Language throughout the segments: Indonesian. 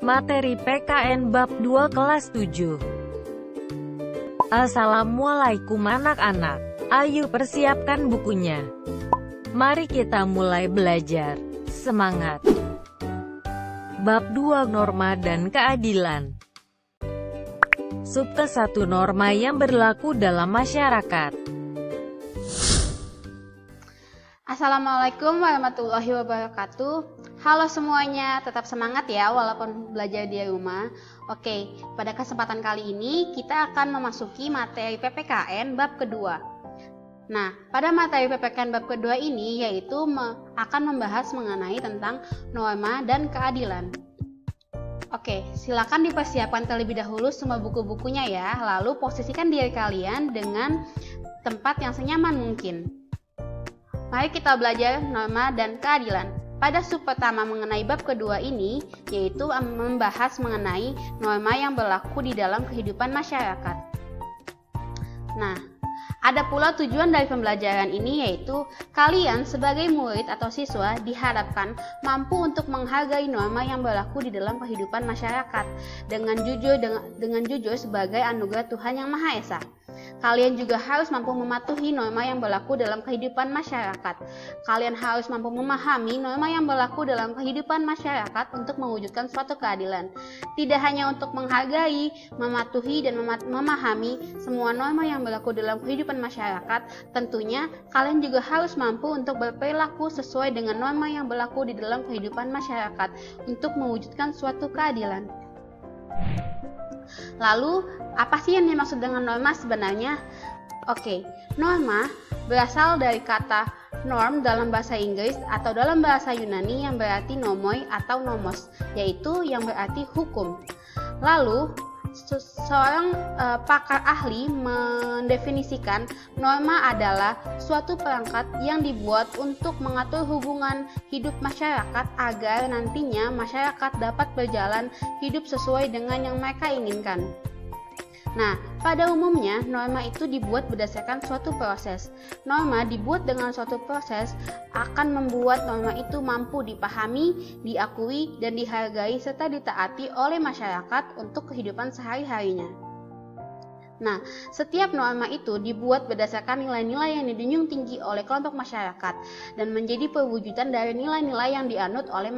Materi PKN Bab 2 Kelas 7. Assalamualaikum anak-anak. Ayo persiapkan bukunya. Mari kita mulai belajar. Semangat. Bab 2 Norma dan Keadilan. Sub ke-1 Norma yang berlaku dalam masyarakat. Assalamualaikum warahmatullahi wabarakatuh. Halo semuanya, tetap semangat ya walaupun belajar di rumah. Oke, pada kesempatan kali ini kita akan memasuki materi PPKN bab kedua. Nah, pada materi PPKN bab kedua ini yaitu akan membahas mengenai tentang norma dan keadilan. Oke, silakan dipersiapkan terlebih dahulu semua buku-bukunya ya. Lalu posisikan diri kalian dengan tempat yang senyaman mungkin. Mari kita belajar norma dan keadilan. Pada sub pertama mengenai bab kedua ini, yaitu membahas mengenai norma yang berlaku di dalam kehidupan masyarakat. Nah, ada pula tujuan dari pembelajaran ini, yaitu kalian sebagai murid atau siswa diharapkan mampu untuk menghargai norma yang berlaku di dalam kehidupan masyarakat dengan jujur sebagai anugerah Tuhan Yang Maha Esa. Kalian juga harus mampu mematuhi norma yang berlaku dalam kehidupan masyarakat. Kalian harus mampu memahami norma yang berlaku dalam kehidupan masyarakat untuk mewujudkan suatu keadilan. Tidak hanya untuk menghargai, mematuhi, dan memahami semua norma yang berlaku dalam kehidupan masyarakat, tentunya kalian juga harus mampu untuk berperilaku sesuai dengan norma yang berlaku di dalam kehidupan masyarakat untuk mewujudkan suatu keadilan. Lalu, apa sih yang dimaksud dengan norma sebenarnya? Oke, norma berasal dari kata norm dalam bahasa Inggris atau dalam bahasa Yunani yang berarti nomoi atau nomos, yaitu yang berarti hukum. Lalu, seorang pakar ahli mendefinisikan norma adalah suatu perangkat yang dibuat untuk mengatur hubungan hidup masyarakat agar nantinya masyarakat dapat berjalan hidup sesuai dengan yang mereka inginkan. Nah, pada umumnya norma itu dibuat berdasarkan suatu proses. Norma dibuat dengan suatu proses akan membuat norma itu mampu dipahami, diakui, dan dihargai serta ditaati oleh masyarakat untuk kehidupan sehari-harinya. Nah, setiap norma itu dibuat berdasarkan nilai-nilai yang dijunjung tinggi oleh kelompok masyarakat dan menjadi perwujudan dari nilai-nilai yang dianut oleh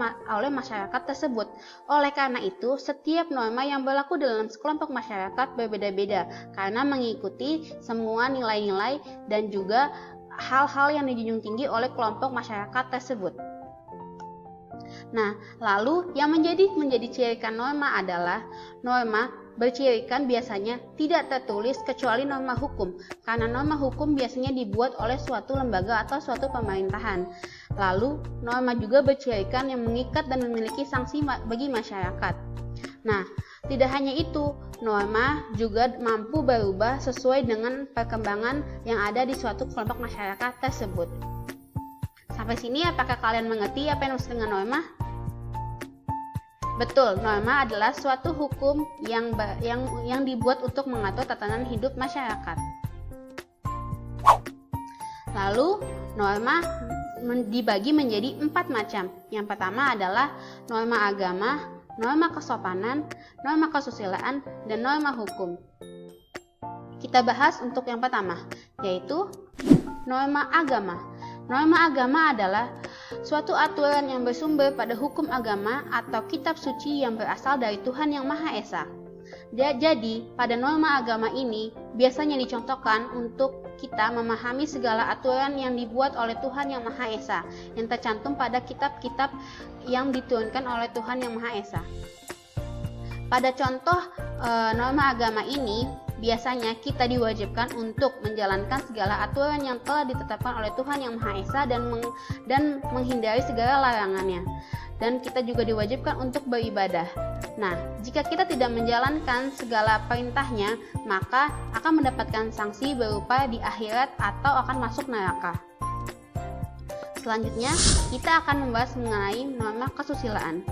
masyarakat tersebut. Oleh karena itu, setiap norma yang berlaku dalam sekelompok masyarakat berbeda-beda karena mengikuti semua nilai-nilai dan juga hal-hal yang dijunjung tinggi oleh kelompok masyarakat tersebut. Nah, lalu yang menjadi cirikan norma adalah norma bercirikan biasanya tidak tertulis kecuali norma hukum, karena norma hukum biasanya dibuat oleh suatu lembaga atau suatu pemerintahan. Lalu, norma juga bercirikan yang mengikat dan memiliki sanksi bagi masyarakat. Nah, tidak hanya itu, norma juga mampu berubah sesuai dengan perkembangan yang ada di suatu kelompok masyarakat tersebut. Sampai sini, apakah kalian mengerti apa yang dimaksud dengan norma? Betul, norma adalah suatu hukum yang dibuat untuk mengatur tatanan hidup masyarakat. Lalu, norma dibagi menjadi 4 macam. Yang pertama adalah norma agama, norma kesopanan, norma kesusilaan, dan norma hukum. Kita bahas untuk yang pertama, yaitu norma agama. Norma agama adalah suatu aturan yang bersumber pada hukum agama atau kitab suci yang berasal dari Tuhan Yang Maha Esa. Jadi, pada norma agama ini biasanya dicontohkan untuk kita memahami segala aturan yang dibuat oleh Tuhan Yang Maha Esa yang tercantum pada kitab-kitab yang diturunkan oleh Tuhan Yang Maha Esa. Pada contoh norma agama ini, biasanya kita diwajibkan untuk menjalankan segala aturan yang telah ditetapkan oleh Tuhan Yang Maha Esa dan menghindari segala larangannya. Dan kita juga diwajibkan untuk beribadah. Nah, jika kita tidak menjalankan segala perintahnya, maka akan mendapatkan sanksi berupa di akhirat atau akan masuk neraka. Selanjutnya, kita akan membahas mengenai norma kesusilaan.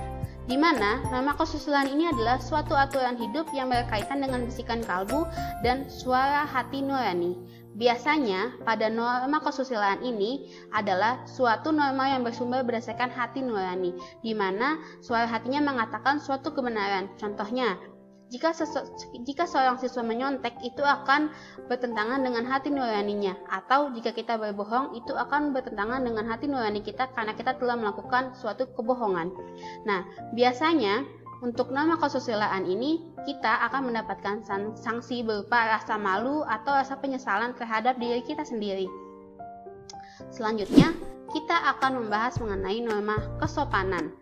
Di mana norma kesusilaan ini adalah suatu aturan hidup yang berkaitan dengan bisikan kalbu dan suara hati nurani. Biasanya, pada norma kesusilaan ini adalah suatu norma yang bersumber berdasarkan hati nurani, di mana suara hatinya mengatakan suatu kebenaran. Contohnya, jika seorang siswa menyontek, itu akan bertentangan dengan hati nuraninya, atau jika kita berbohong, itu akan bertentangan dengan hati nurani kita karena kita telah melakukan suatu kebohongan. Nah, biasanya untuk norma kesusilaan ini, kita akan mendapatkan sanksi berupa rasa malu atau rasa penyesalan terhadap diri kita sendiri. Selanjutnya, kita akan membahas mengenai norma kesopanan.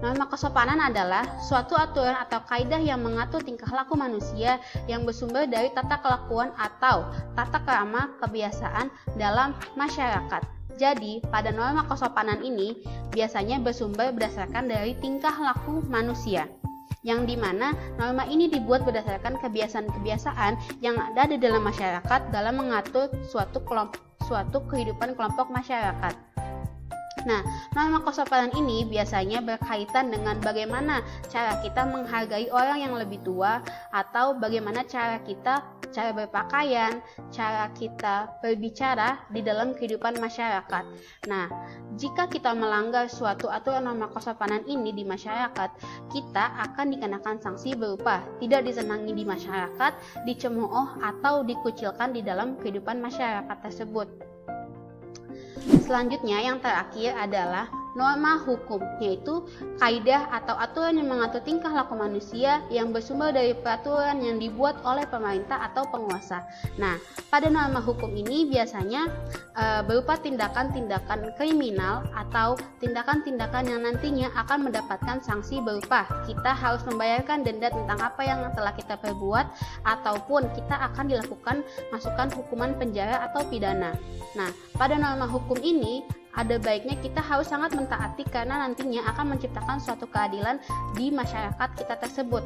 Norma kesopanan adalah suatu aturan atau kaidah yang mengatur tingkah laku manusia yang bersumber dari tata kelakuan atau tata krama kebiasaan dalam masyarakat. Jadi, pada norma kesopanan ini biasanya bersumber berdasarkan dari tingkah laku manusia, yang dimana norma ini dibuat berdasarkan kebiasaan-kebiasaan yang ada di dalam masyarakat dalam mengatur suatu kehidupan kelompok masyarakat. Nah, norma kesopanan ini biasanya berkaitan dengan bagaimana cara kita menghargai orang yang lebih tua, atau bagaimana cara berpakaian, cara kita berbicara di dalam kehidupan masyarakat. Nah, jika kita melanggar suatu aturan norma kesopanan ini di masyarakat, kita akan dikenakan sanksi berupa tidak disenangi di masyarakat, dicemooh atau dikucilkan di dalam kehidupan masyarakat tersebut. Selanjutnya, yang terakhir adalah norma hukum, yaitu kaidah atau aturan yang mengatur tingkah laku manusia yang bersumber dari peraturan yang dibuat oleh pemerintah atau penguasa. Nah, pada norma hukum ini biasanya berupa tindakan-tindakan kriminal atau tindakan-tindakan yang nantinya akan mendapatkan sanksi berupa kita harus membayarkan denda tentang apa yang telah kita perbuat, ataupun kita akan dilakukan masukan hukuman penjara atau pidana. Nah, pada norma hukum ini ada baiknya kita harus sangat mentaati karena nantinya akan menciptakan suatu keadilan di masyarakat kita tersebut.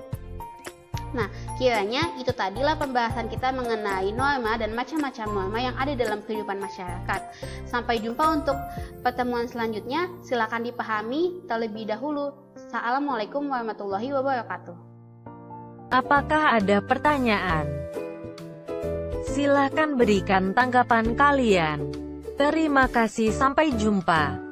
Nah, kiranya itu tadilah pembahasan kita mengenai norma dan macam-macam norma yang ada dalam kehidupan masyarakat. Sampai jumpa untuk pertemuan selanjutnya. Silakan dipahami terlebih dahulu. Assalamualaikum warahmatullahi wabarakatuh. Apakah ada pertanyaan? Silakan berikan tanggapan kalian. Terima kasih, sampai jumpa.